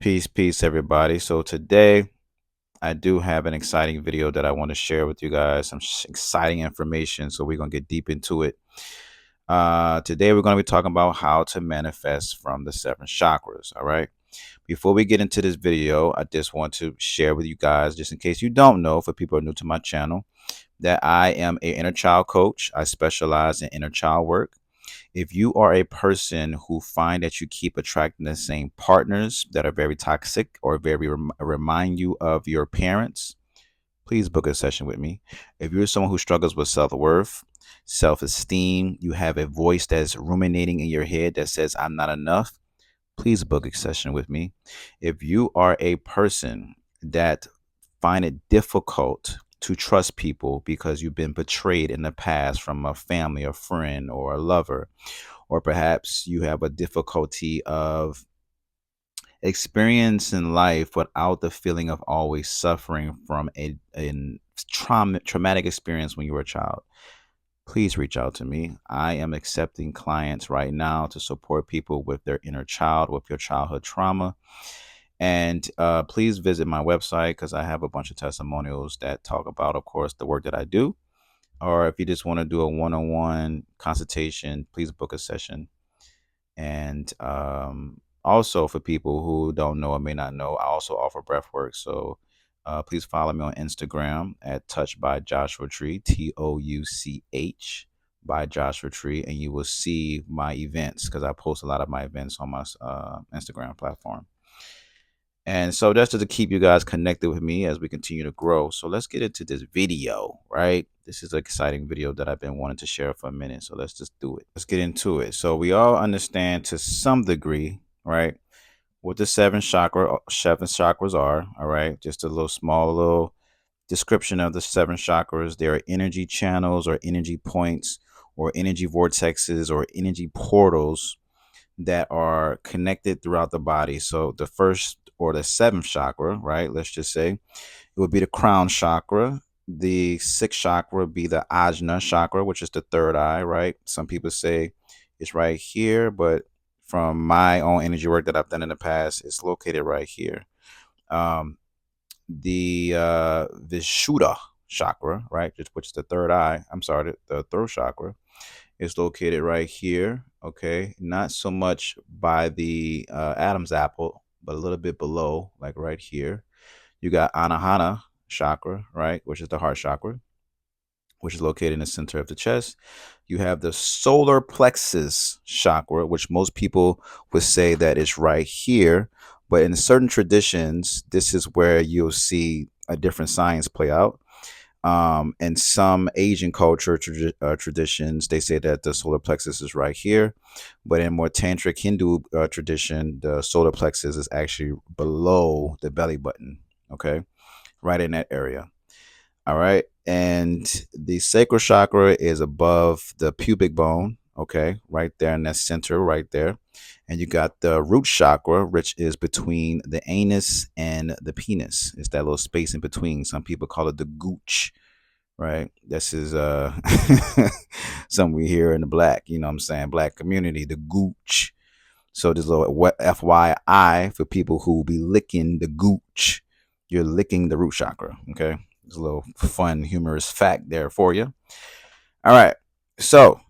Peace, everybody. So today I do have an exciting video that I want to share with you guys. Some exciting information. So we're gonna get deep into it. Today we're gonna be talking about how to manifest from the seven chakras. All right. Before we get into this video, I just want to share with you guys, just in case you don't know, for people who are new to my channel, that I am a inner child coach. I specialize in inner child work. If you are a person who find that you keep attracting the same partners that are very toxic or very remind you of your parents, please book a session with me. If you're someone who struggles with self-worth, self-esteem, you have a voice that's ruminating in your head that says I'm not enough, please book a session with me. If you are a person that find it difficult to trust people because you've been betrayed in the past from a family, a friend, or a lover, or perhaps you have a difficulty of experiencing life without the feeling of always suffering from a traumatic experience when you were a child, please reach out to me. I am accepting clients right now to support people with their inner child, with your childhood trauma. And please visit my website because I have a bunch of testimonials that talk about, of course, the work that I do. Or if you just want to do a one-on-one consultation, please book a session. And also for people who don't know or may not know, I also offer breath work. So please follow me on Instagram at Touch by Joshua Tree, TOUCH by Joshua Tree, and you will see my events because I post a lot of my events on my Instagram platform. And so that's just to keep you guys connected with me as we continue to grow. So let's get into this video, right? This is an exciting video that I've been wanting to share for a minute. So let's just do it. Let's get into it. So we all understand to some degree, right, what the seven chakras are. All right. Just a little small little description of the seven chakras. There are energy channels or energy points or energy vortexes or energy portals that are connected throughout the body. So the first or the seventh chakra, right? Let's just say it would be the crown chakra. The sixth chakra would be the ajna chakra, which is the third eye, right? Some people say it's right here, but from my own energy work that I've done in the past, it's located right here. The Vishuddha chakra, right, which is the third eye. I'm sorry, the throat chakra is located right here. Okay, not so much by the Adam's apple, but a little bit below, like right here. You got Anahana chakra, right, which is the heart chakra, which is located in the center of the chest. You have the solar plexus chakra, which most people would say that is right here. But in certain traditions, this is where you'll see a different science play out. In some Asian culture traditions, they say that the solar plexus is right here, but in more tantric Hindu tradition, the solar plexus is actually below the belly button. Okay, right in that area. All right, and the sacral chakra is above the pubic bone. Okay, right there in that center, right there. And you got the root chakra, which is between the anus and the penis. It's that little space in between. Some people call it the gooch, right? This is something we hear in the black, you know what I'm saying, black community, the gooch. So there's a little FYI for people who be licking the gooch. You're licking the root chakra, okay? There's a little fun, humorous fact there for you. All right. So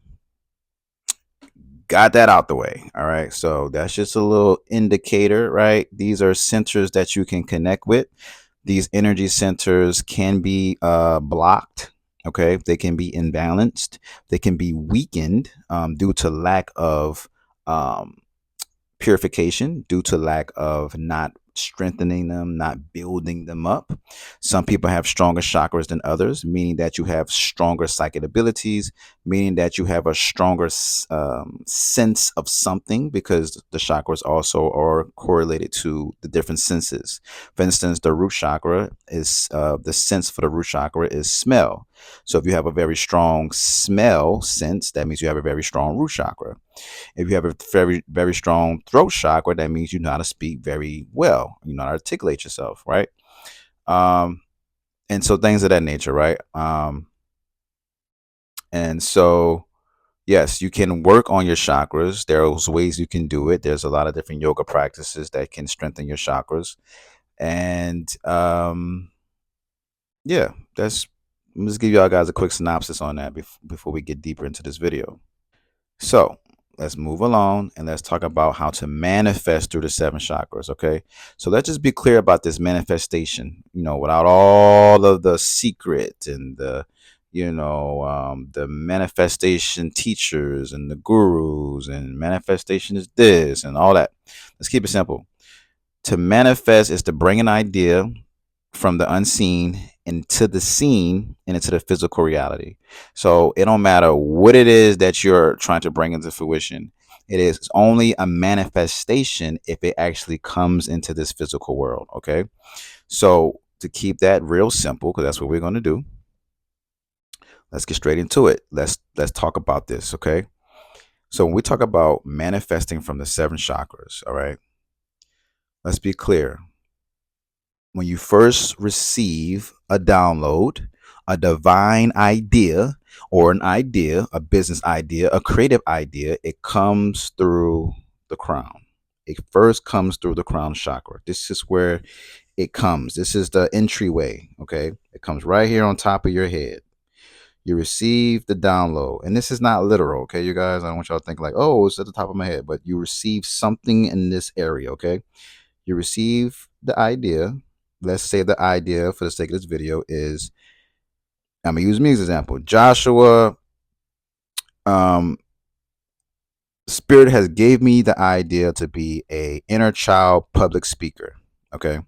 got that out the way. All right. So that's just a little indicator, right? These are centers that you can connect with. These energy centers can be blocked. Okay. They can be imbalanced. They can be weakened due to lack of um, purification, due to lack of not strengthening them, not building them up. Some people have stronger chakras than others, meaning that you have stronger psychic abilities, meaning that you have a stronger sense of something because the chakras also are correlated to the different senses. For instance, the root chakra is the sense for the root chakra is smell. So if you have a very strong smell sense, that means you have a very strong root chakra. If you have a very, very strong throat chakra, that means you know how to speak very well. You know how to articulate yourself, right? Um, and so things of that nature, right? And so, Yes, you can work on your chakras. There's ways you can do it. There's a lot of different yoga practices that can strengthen your chakras. And yeah, that's I'm just give y'all guys a quick synopsis on that before we get deeper into this video. So let's move along and let's talk about how to manifest through the seven chakras. Okay. So let's just be clear about this manifestation, without all of the secret and the manifestation teachers and the gurus and manifestation is this and all that. Let's keep it simple. To manifest is to bring an idea from the unseen into the seen and into the physical reality. So it don't matter what it is that you're trying to bring into fruition. It is only a manifestation if it actually comes into this physical world. Okay. So to keep that real simple, because that's what we're going to do, let's get straight into it. Let's talk about this. Okay. So when we talk about manifesting from the seven chakras, all right, let's be clear. When you first receive a download, a divine idea, or an idea, a business idea, a creative idea, it comes through the crown. It first comes through the crown chakra. This is where it comes. This is the entryway. Okay. It comes right here on top of your head. You receive the download. And this is not literal. Okay, you guys. I don't want y'all to think like, oh, it's at the top of my head. But you receive something in this area. Okay. You receive the idea. Let's say the idea for the sake of this video is, I'm gonna use me as an example. Joshua, um, Spirit has gave me the idea to be a inner child public speaker. Okay.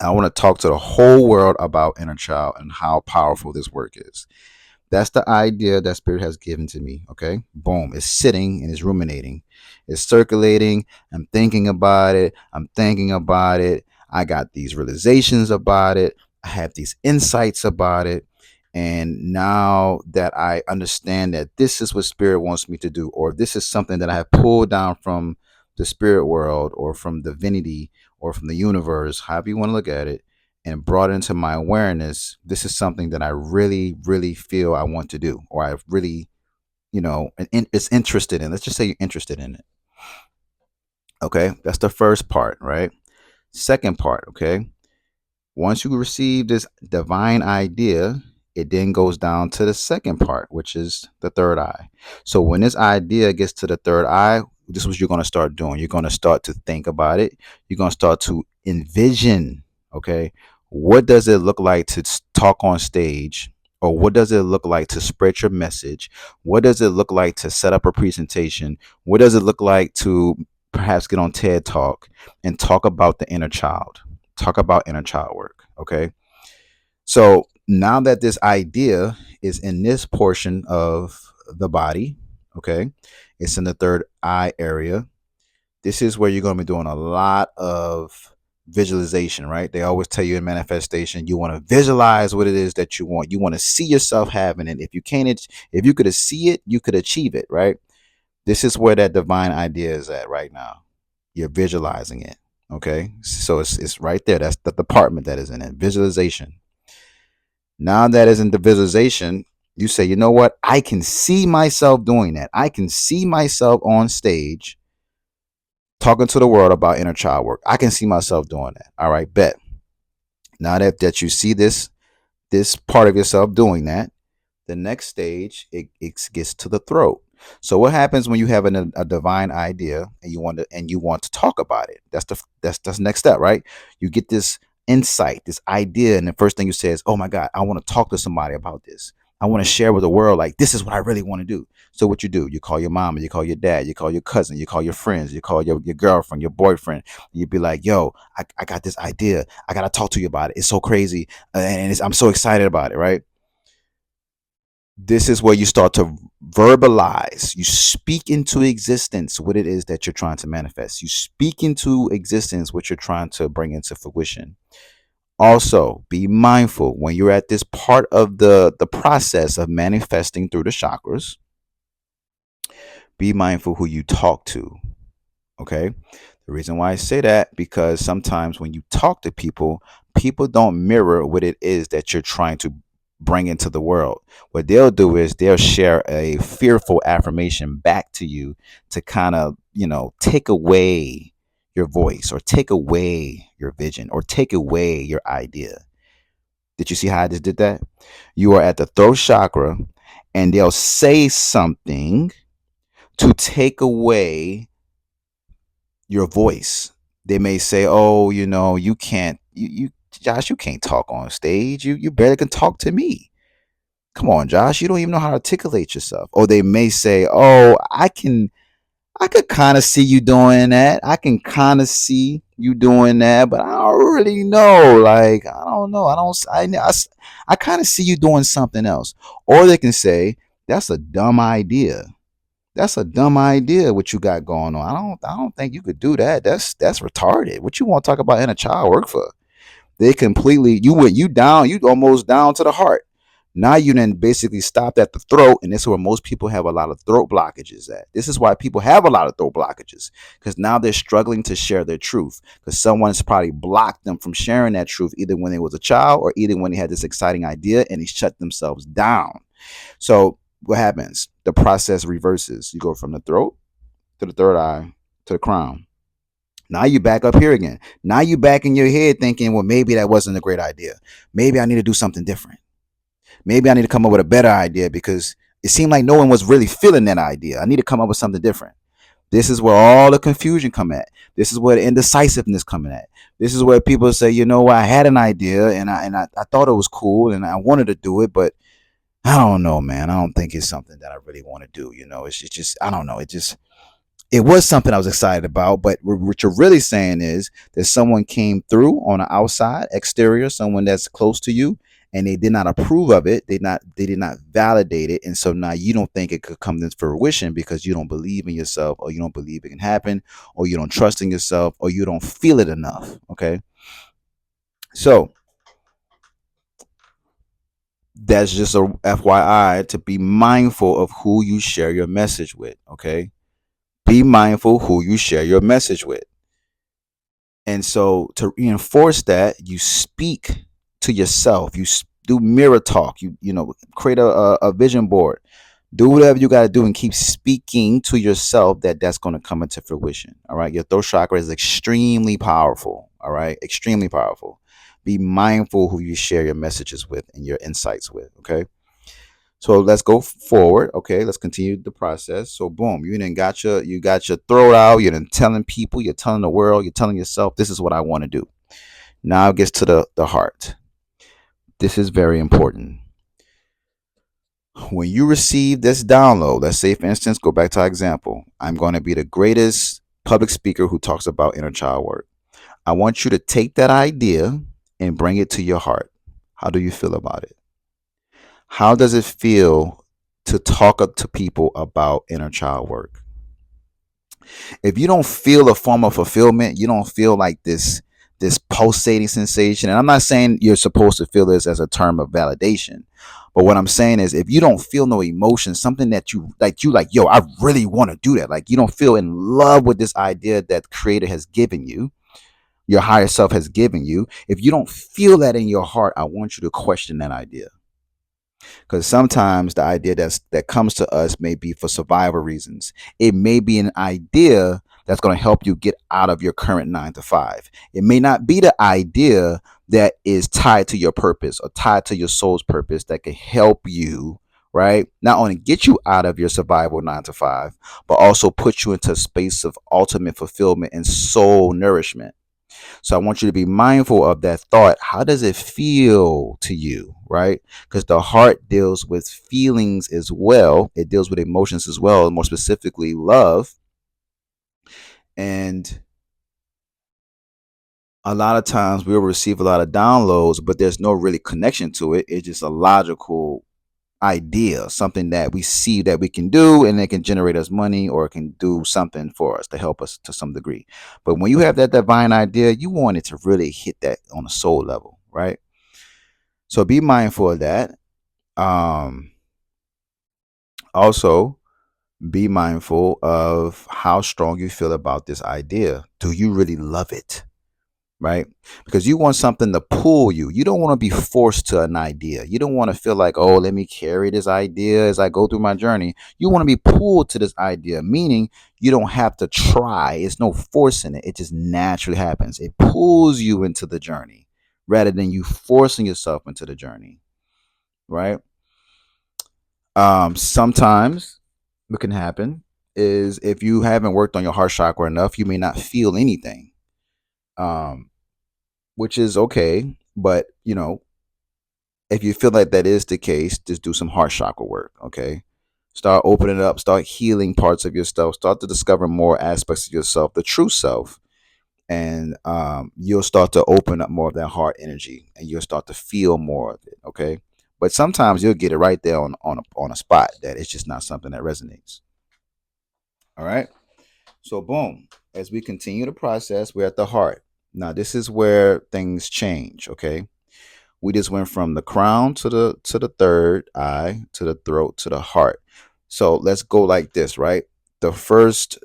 I want to talk to the whole world about inner child and how powerful this work is. That's the idea that Spirit has given to me. Okay. Boom. It's sitting and it's ruminating. It's circulating. I'm thinking about it. I'm thinking about it. I got these realizations about it. I have these insights about it. And now that I understand that this is what Spirit wants me to do, or this is something that I have pulled down from the spirit world or from divinity or from the universe, however you want to look at it, and brought into my awareness, this is something that I really, really feel I want to do, or I really, it's interested in. Let's just say you're interested in it. Okay. That's the first part, right? Second part, okay. Once you receive this divine idea, it then goes down to the second part, which is the third eye. So when this idea gets to the third eye, this is what you're going to start doing. You're going to start to think about it. You're going to start to envision, okay, what does it look like to talk on stage? Or what does it look like to spread your message? What does it look like to set up a presentation? What does it look like to perhaps get on TED Talk and talk about the inner child? Talk about inner child work. Okay. So now that this idea is in this portion of the body, okay, it's in the third eye area. This is where you're going to be doing a lot of visualization, right? They always tell you in manifestation, you want to visualize what it is that you want. You want to see yourself having it. If you can't, if you could see it, you could achieve it, right? This is where that divine idea is at right now. You're visualizing it. Okay. So it's right there. That's the department that is in it. Visualization. Now that is in the visualization, you say, you know what? I can see myself doing that. I can see myself on stage talking to the world about inner child work. I can see myself doing that. All right, bet. Now that you see this part of yourself doing that, the next stage it gets to the throat. So what happens when you have a divine idea and you want to talk about it? That's the next step, right? You get this insight, this idea, and the first thing you say is, "Oh my God, I want to talk to somebody about this. I want to share with the world, like, this is what I really want to do." So what you do? You call your mom, you call your dad, you call your cousin, you call your friends, you call your girlfriend, your boyfriend. You'd be like, "Yo, I got this idea. I gotta talk to you about it. It's so crazy, and I'm so excited about it." Right? This is where you start to verbalize. You speak into existence what it is that you're trying to manifest. You speak into existence what you're trying to bring into fruition. Also, be mindful when you're at this part of the process of manifesting through the chakras. Be mindful who you talk to. Okay. The reason why I say that, because sometimes when you talk to people, people don't mirror what it is that you're trying to bring into the world. What they'll do is they'll share a fearful affirmation back to you to kind of, take away your voice or take away your vision or take away your idea. Did you see how I just did that? You are at the throat chakra and they'll say something to take away your voice. They may say, "Oh, you can't, Josh, you can't talk on stage. You barely can talk to me. Come on, Josh, you don't even know how to articulate yourself." Or they may say, "Oh, I could kind of see you doing that. I can kind of see you doing that, but I don't really know. Like, I don't know. I kind of see you doing something else." Or they can say, "That's a dumb idea. That's a dumb idea what you got going on. I don't think you could do that. That's retarded. What you want to talk about in a child work for?" They completely you down, you almost down to the heart. Now you then basically stopped at the throat, and this is where most people have a lot of throat blockages at. This is why people have a lot of throat blockages, because now they're struggling to share their truth because someone's probably blocked them from sharing that truth either when they was a child or either when they had this exciting idea and they shut themselves down. So what happens? The process reverses. You go from the throat to the third eye to the crown. Now you back up here again. Now you back in your head thinking, well, maybe that wasn't a great idea. Maybe I need to do something different. Maybe I need to come up with a better idea because it seemed like no one was really feeling that idea. I need to come up with something different. This is where all the confusion come at. This is where the indecisiveness coming at. This is where people say, I had an idea and I thought it was cool and I wanted to do it, but I don't know, man. I don't think it's something that I really want to do. It's just I don't know. It was something I was excited about, but what you're really saying is that someone came through on the outside, exterior, someone that's close to you, and they did not approve of it. They did not validate it, and so now you don't think it could come to fruition because you don't believe in yourself, or you don't believe it can happen, or you don't trust in yourself, or you don't feel it enough. Okay, so that's just a FYI to be mindful of who you share your message with. Okay, be mindful who you share your message with. And so to reinforce that, you speak to yourself. Do mirror talk. Create a vision board. Do whatever you got to do and keep speaking to yourself that's going to come into fruition. All right. Your throat chakra is extremely powerful. All right. Extremely powerful. Be mindful who you share your messages with and your insights with. Okay. So let's go forward. Okay, let's continue the process. So boom, you got your throat out. You're then telling people, you're telling the world, you're telling yourself, this is what I want to do. Now it gets to the heart. This is very important. When you receive this download, let's say for instance, go back to our example. I'm going to be the greatest public speaker who talks about inner child work. I want you to take that idea and bring it to your heart. How do you feel about it? How does it feel to talk up to people about inner child work? If you don't feel a form of fulfillment, you don't feel like this pulsating sensation. And I'm not saying you're supposed to feel this as a term of validation, but what I'm saying is if you don't feel no emotion, something that you like, yo, I really want to do that. Like you don't feel in love with this idea that the creator has given you, your higher self has given you. If you don't feel that in your heart, I want you to question that idea. Because sometimes the idea that comes to us may be for survival reasons. It may be an idea that's going to help you get out of your current 9 to 5. It may not be the idea that is tied to your purpose or tied to your soul's purpose that can help you, right? Not only get you out of your survival 9 to 5, but also put you into a space of ultimate fulfillment and soul nourishment. So I want you to be mindful of that thought. How does it feel to you, right? Because the heart deals with feelings as well. It deals with emotions as well, more specifically love. And a lot of times we'll receive a lot of downloads, but there's no really connection to it. It's just a logical idea, something that we see that we can do and it can generate us money or it can do something for us to help us to some degree. But when you have that divine idea, you want it to really hit that on a soul level, right? So be mindful of that. Um, Also, be mindful of how strong you feel about this idea. Do you really love it? right? Because you want something to pull you. You don't want to be forced to an idea. You don't want to feel like, oh, let me carry this idea as I go through my journey. You want to be pulled to this idea, meaning you don't have to try. It's no force in it. It just naturally happens. It pulls you into the journey rather than you forcing yourself into the journey, right? Sometimes what can happen is if you haven't worked on your heart chakra enough, you may not feel anything. Um, which is okay. But if you feel like that is the case, just do some heart chakra work. Okay, start opening up, start healing parts of yourself, start to discover more aspects of yourself, the true self, and you'll start to open up more of that heart energy, and you'll start to feel more of it. Okay, but sometimes you'll get it right there on a spot that it's just not something that resonates. All right. So boom, as we continue the process, we're at the heart. Now this is where things change. Okay, we just went from the crown to the third eye to the throat to the heart. So let's go like this, right? The first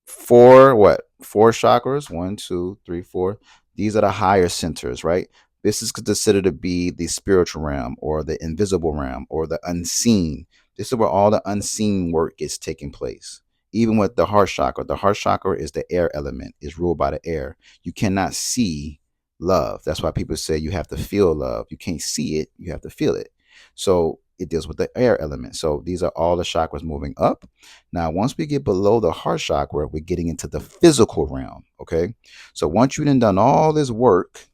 four chakras, one, two, three, four. These are the higher centers, right? This is considered to be the spiritual realm or the invisible realm or the unseen. This is where all the unseen work is taking place. Even with the heart chakra is the air element, is ruled by the air. You cannot see love. That's why people say you have to feel love. You can't see it, you have to feel it. So it deals with the air element. So these are all the chakras moving up. Now, once we get below the heart chakra, we're getting into the physical realm. Okay. So once you've done all this work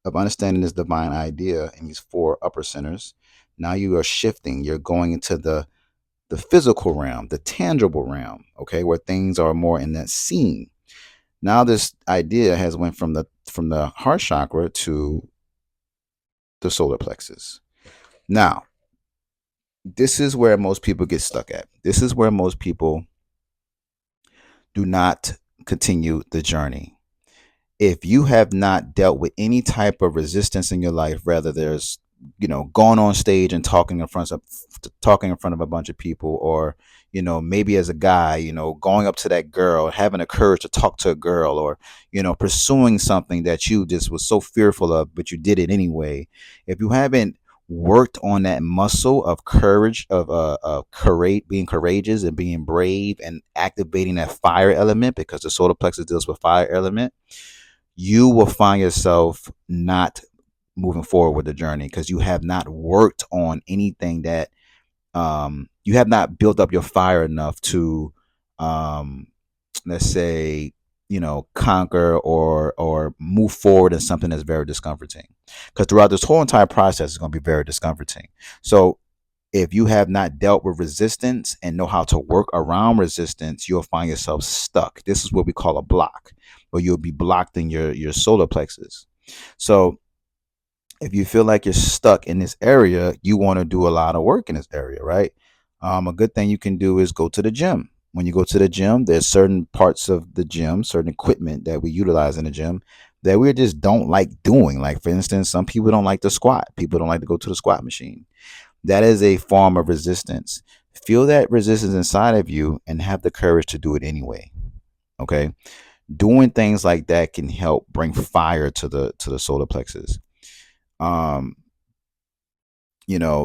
of understanding this divine idea in these four upper centers, now you are shifting. You're going into the physical realm, the tangible realm, okay, where things are more in that scene. Now this idea has went from the heart chakra to the solar plexus. Now, this is where most people get stuck at. This is where most people do not continue the journey. If you have not dealt with any type of resistance in your life, whether there's going on stage and talking in front of a bunch of people, or maybe as a guy, going up to that girl, having the courage to talk to a girl, or pursuing something that you just was so fearful of, but you did it anyway. If you haven't worked on that muscle of courage, of courage, being courageous and being brave and activating that fire element, because the solar plexus deals with fire element, you will find yourself not moving forward with the journey because you have not worked on anything that you have not built up your fire enough to um, let's say conquer or move forward in something that's very discomforting, because throughout this whole entire process it's going to be very discomforting. So if you have not dealt with resistance and know how to work around resistance, you'll find yourself stuck. This is what we call a block, or you'll be blocked in your solar plexus. So if you feel like you're stuck in this area, you want to do a lot of work in this area, right? A good thing you can do is go to the gym. When you go to the gym, there's certain parts of the gym, certain equipment that we utilize in the gym that we just don't like doing. Like, for instance, some people don't like to squat. People don't like to go to the squat machine. That is a form of resistance. Feel that resistance inside of you and have the courage to do it anyway. Okay? Doing things like that can help bring fire to the solar plexus. Um,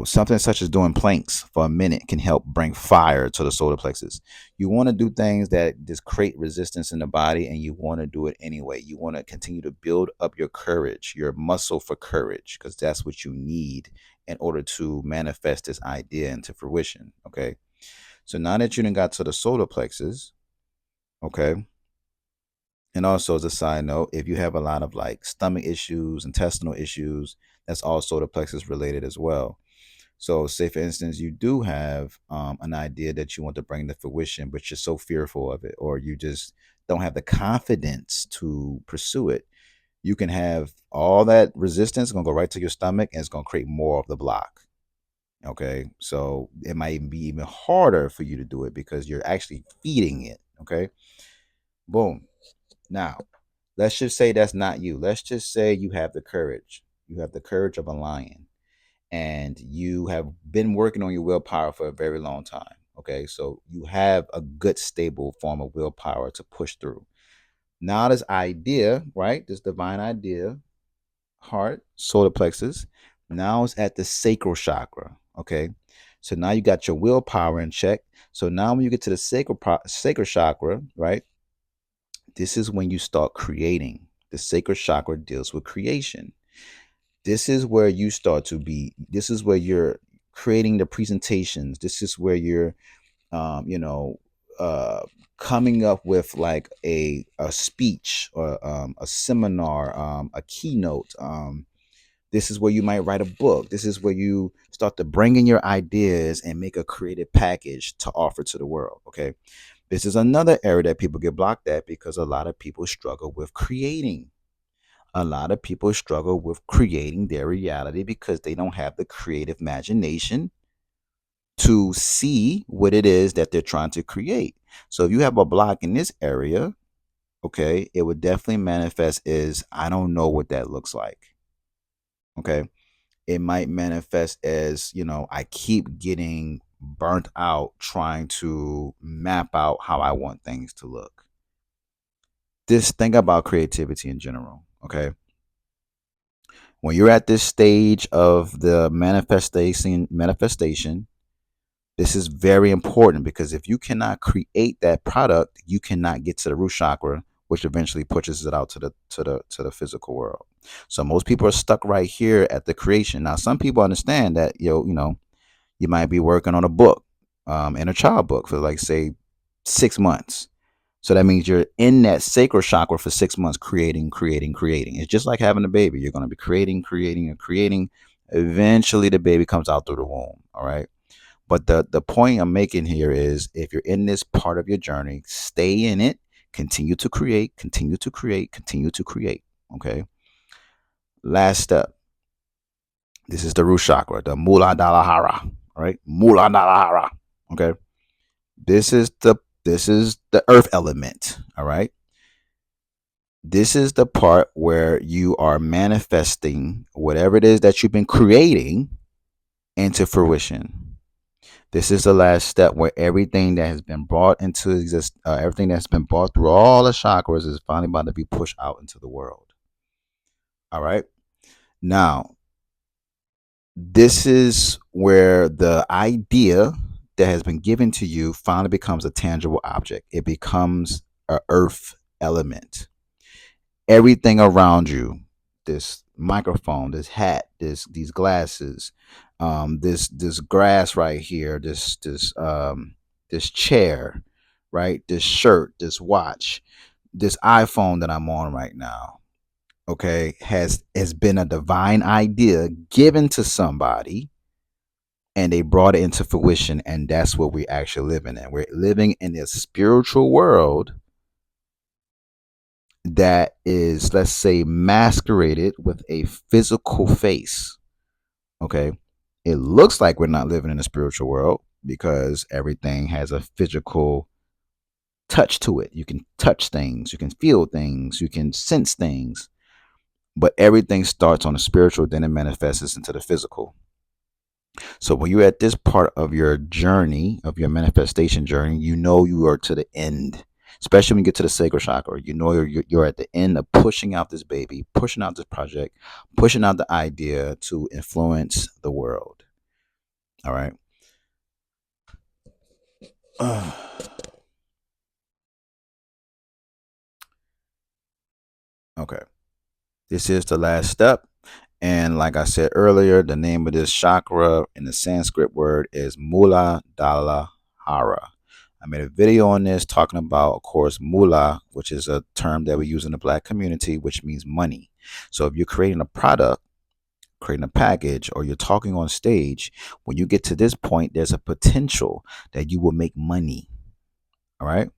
something such as doing planks for a minute can help bring fire to the solar plexus. You want to do things that just create resistance in the body, and you want to do it anyway. You want to continue to build up your courage, your muscle for courage, because that's what you need in order to manifest this idea into fruition. Okay. So now that you done got to the solar plexus, okay. And also, as a side note, if you have a lot of like stomach issues, intestinal issues, that's all solar plexus related as well. So, say for instance, you do have an idea that you want to bring to fruition, but you're so fearful of it, or you just don't have the confidence to pursue it. You can have all that resistance going to go right to your stomach, and it's going to create more of the block. Okay, so it might even be even harder for you to do it because you're actually feeding it. Okay, boom. Now, let's just say that's not you. Let's just say you have the courage. You have the courage of a lion, and you have been working on your willpower for a very long time. Okay, so you have a good, stable form of willpower to push through. Now this idea, right? This divine idea, heart, solar plexus, now it's at the sacral chakra. Okay. So now you got your willpower in check. So now when you get to the sacral chakra, right? This is when you start creating. The sacral chakra deals with creation. This is where you start to be, this is where you're creating the presentations. This is where you're um, you know, uh, coming up with like a speech or a seminar, a keynote. This is where you might write a book. This is where you start to bring in your ideas and make a creative package to offer to the world. Okay. This is another area that people get blocked at because a lot of people struggle with creating. A lot of people struggle with creating their reality because they don't have the creative imagination to see what it is that they're trying to create. So if you have a block in this area, okay, it would definitely manifest as I don't know what that looks like. Okay. It might manifest as, I keep getting burnt out trying to map out how I want things to look. Just think about creativity in general. Okay. When you're at this stage of the manifestation, this is very important because if you cannot create that product, you cannot get to the root chakra, which eventually pushes it out to the physical world. So most people are stuck right here at the creation. Now, some people understand that you might be working on a book, in a child book for like say 6 months. So that means you're in that sacral chakra for 6 months, creating, creating, creating. It's just like having a baby. You're going to be creating, creating, and creating. Eventually, the baby comes out through the womb. All right. But the point I'm making here is if you're in this part of your journey, stay in it, continue to create, continue to create, continue to create. Okay. Last step. This is the root chakra, the Muladhara. Right? Muladhara. Okay. This is the earth element. All right. This is the part where you are manifesting whatever it is that you've been creating into fruition. This is the last step where everything that has been brought into exist, everything that's been brought through all the chakras is finally about to be pushed out into the world. All right. Now, this is where the idea that has been given to you finally becomes a tangible object. It becomes a earth element. Everything around you, this microphone, this hat, these glasses, this grass right here, this chair, right, this shirt, this watch, this iPhone that I'm on right now, okay, has been a divine idea given to somebody and they brought it into fruition, and that's what we're actually living in. We're living in this spiritual world that is, let's say, masqueraded with a physical face. Okay. It looks like we're not living in a spiritual world because everything has a physical touch to it. You can touch things, you can feel things, you can sense things, but everything starts on the spiritual, then it manifests into the physical. So when you're at this part of your journey, of your manifestation journey, you know you are to the end. Especially when you get to the sacral chakra, you know you're at the end of pushing out this baby, pushing out this project, pushing out the idea to influence the world. All right. Okay. This is the last step. And like I said earlier, the name of this chakra in the Sanskrit word is Mula Dala Hara. I made a video on this talking about, of course, mula, which is a term that we use in the black community, which means money. So if you're creating a product, creating a package, or you're talking on stage, when you get to this point, there's a potential that you will make money. All right.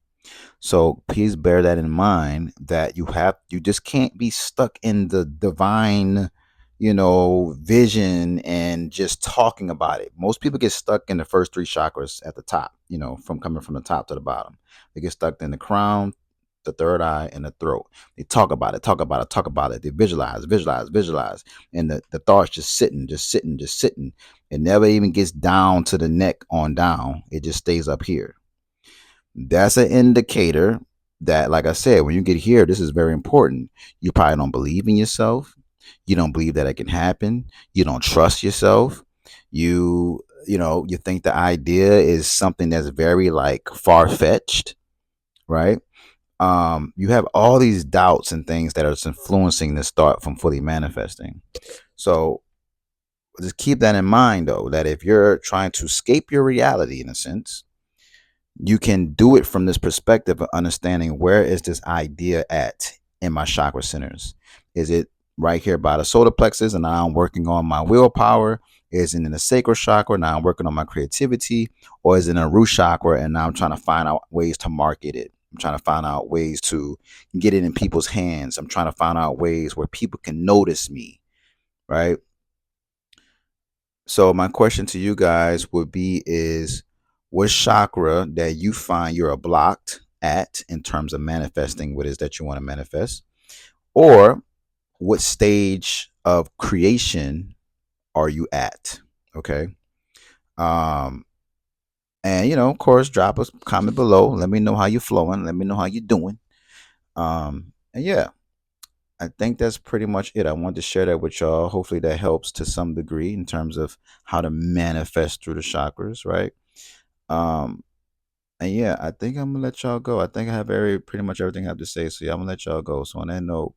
So please bear that in mind that you just can't be stuck in the divine, vision and just talking about it. Most people get stuck in the first three chakras at the top, from coming from the top to the bottom. They get stuck in the crown, the third eye, and the throat. They talk about it, talk about it, talk about it. They visualize, visualize, visualize. And the thoughts just sitting, just sitting, just sitting. It never even gets down to the neck on down. It just stays up here. That's an indicator that, like I said, when you get here, this is very important. You probably don't believe in yourself. You don't believe that it can happen. You don't trust yourself. You think the idea is something that's very like far fetched, right? You have all these doubts and things that are influencing this thought from fully manifesting. So just keep that in mind, though, that if you're trying to escape your reality, in a sense, you can do it from this perspective of understanding, where is this idea at in my chakra centers? Is it right here by the solar plexus, and now I'm working on my willpower? Is it in the sacral chakra? Now I'm working on my creativity. Or is it in a root chakra, and now I'm trying to find out ways to market it? I'm trying to find out ways to get it in people's hands. I'm trying to find out ways where people can notice me, right? So my question to you guys would be, is what chakra that you find you're blocked at in terms of manifesting what it is that you want to manifest? Or what stage of creation are you at? Okay. Um, and of course, drop a comment below. Let me know how you're flowing. Let me know how you're doing. And yeah, I think that's pretty much it. I wanted to share that with y'all. Hopefully that helps to some degree in terms of how to manifest through the chakras, right? Um, and yeah, I think I'm gonna let y'all go. I think I have pretty much everything I have to say. So yeah, I'm gonna let y'all go. So on that note,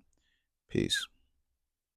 peace.